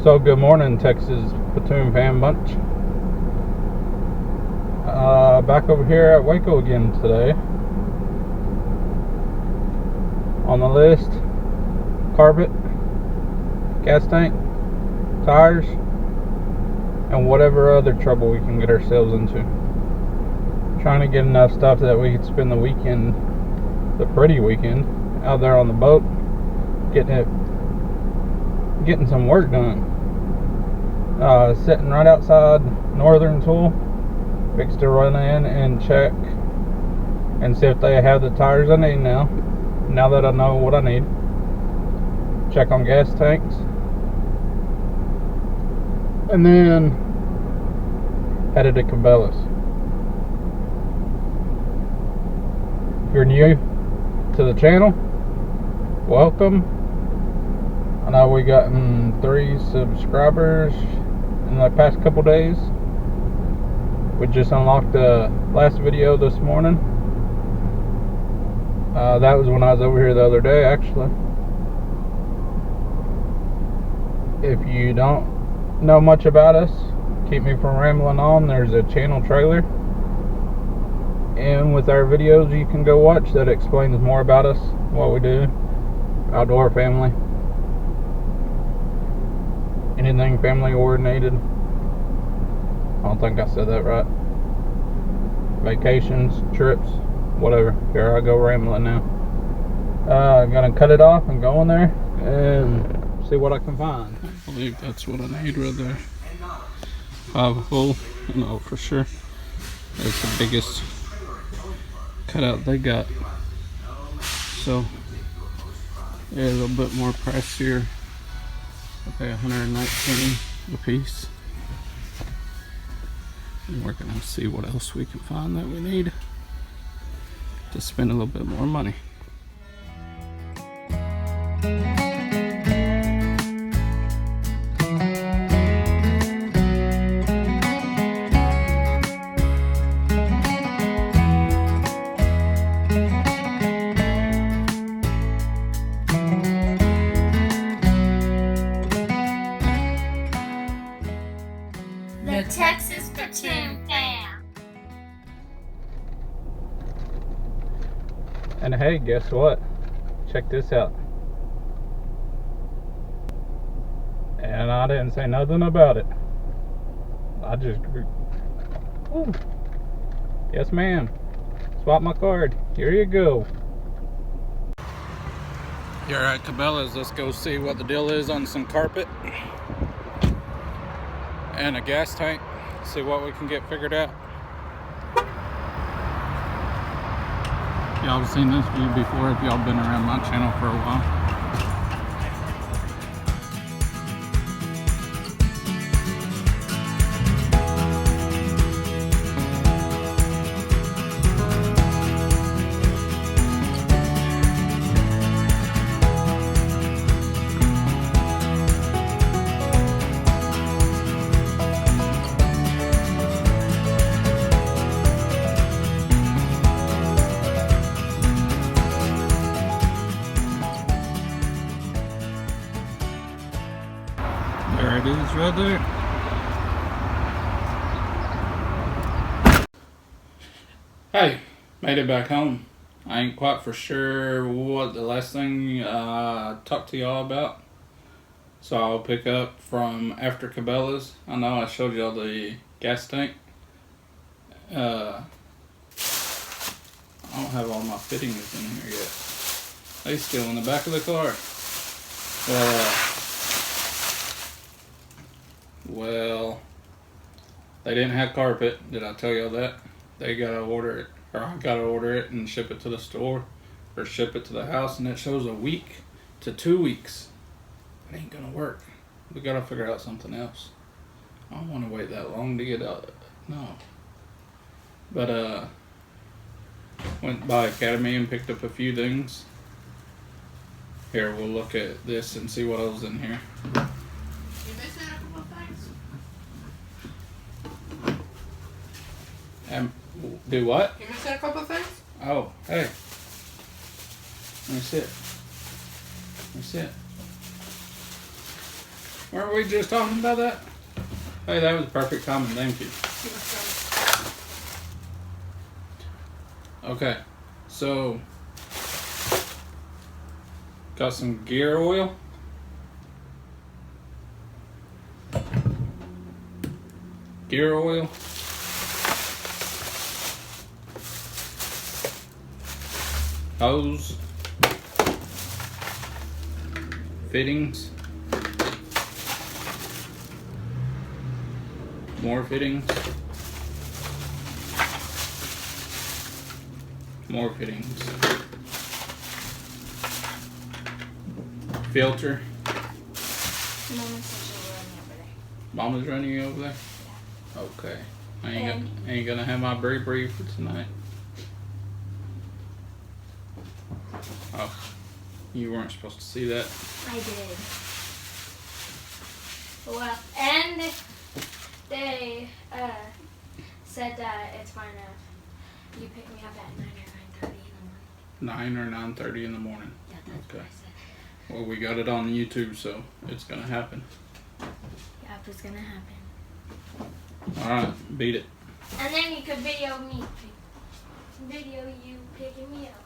So good morning, Texas Pontoon fan bunch. Back over here at Waco again today. On the list, carpet, gas tank, tires, and whatever other trouble we can get ourselves into. Trying to get enough stuff that we could spend the weekend, the pretty weekend, out there on the boat, getting some work done. Sitting right outside Northern Tool, fixed to run in and check and see if they have the tires I need now that I know what I need. Check on gas tanks, and then headed to Cabela's. If you're new to the channel, welcome. I know we gotten 3 subscribers in the past couple days. We just unlocked the last video this morning. That was when I was over here the other day, actually. If you don't know much about us, keep me from rambling on, there's a channel trailer, and with our videos you can go watch that explains more about us, what we do, outdoor family, anything family oriented. I don't think I said that right. Vacations, trips, whatever. Here I go rambling now. I'm gonna cut it off and go in there and see what I can find. I believe that's what I need right there. 5 hole, no, for sure. That's the biggest cutout they got. So, yeah, a little bit more pricier. I pay $119 a piece. And we're gonna see what else we can find that we need to spend a little bit more money. The Texas Pontoon fan. And hey, guess what? Check this out. And I didn't say nothing about it. I just ooh. Yes, ma'am. Swap my card. Here you go. Here at Cabela's, let's go see what the deal is on some carpet and a gas tank. See what we can get figured out. Y'all have seen this view before if y'all been around my channel for a while. There it is right there. Hey, made it back home. I ain't quite for sure what the last thing I talked to y'all about. So I'll pick up from after Cabela's. I know I showed y'all the gas tank. I don't have all my fittings in here yet. They still in the back of the car. Well, they didn't have carpet. Did I tell y'all that? They gotta order it, or I gotta order it and ship it to the store, or ship it to the house, and it shows a week to 2 weeks. It ain't gonna work. We gotta figure out something else. I don't want to wait that long to get out. No. But went by Academy and picked up a few things. Here, we'll look at this and see what else is in here. You missing a couple of things? Do what? You missing a couple of things? Oh, hey. Let me sit. Let me sit. Weren't we just talking about that? Hey, that was perfect timing. Thank you. Okay, so got some gear oil. Gear oil. Hose. Fittings. More fittings. More fittings. Filter. Mama's running you over there? Yeah. Okay. I ain't gonna have my brie for tonight. Oh, you weren't supposed to see that. I did. Well, and they said that it's fine if you pick me up at 9 or 9:30 in the morning. 9 or 9:30 in the morning. Yeah, that's okay. What I said. Well, we got it on YouTube, so it's gonna happen. Yeah, it's gonna happen. Alright, beat it. And then you could video me. Video you picking me up.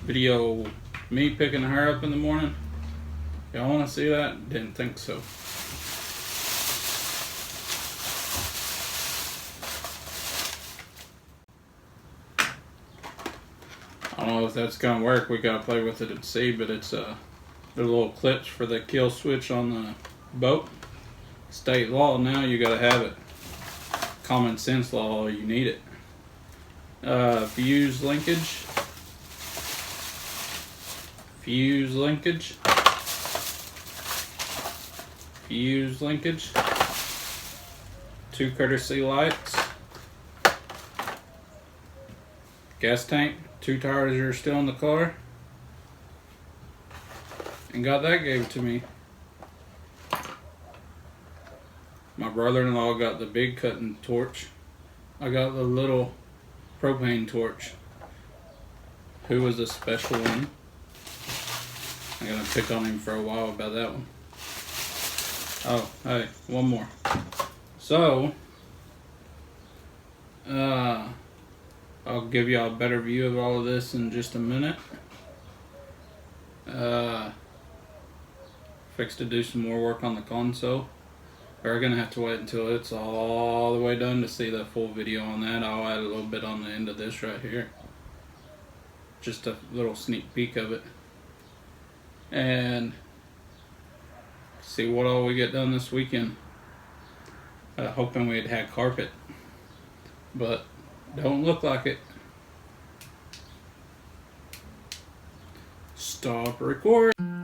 Video me picking her up in the morning. Y'all want to see that? Didn't think so. I don't know if that's gonna work. We gotta play with it and see, but it's the little clips for the kill switch on the boat. State law now, you gotta have it. Common sense law, you need it. Fuse linkage. Fuse linkage. Fuse linkage. 2 courtesy lights. Gas tank. 2 tires are still in the car. And got that gave to me. My brother-in-law got the big cutting torch. I got the little propane torch. Who was a special one? I'm gonna pick on him for a while about that one. Oh, hey, one more. So, I'll give y'all a better view of all of this in just a minute. Fixed to do some more work on the console. We're gonna have to wait until it's all the way done to see the full video on that. I'll add a little bit on the end of this right here. Just a little sneak peek of it. And see what all we get done this weekend. Hoping we'd had carpet, but don't look like it. Stop recording.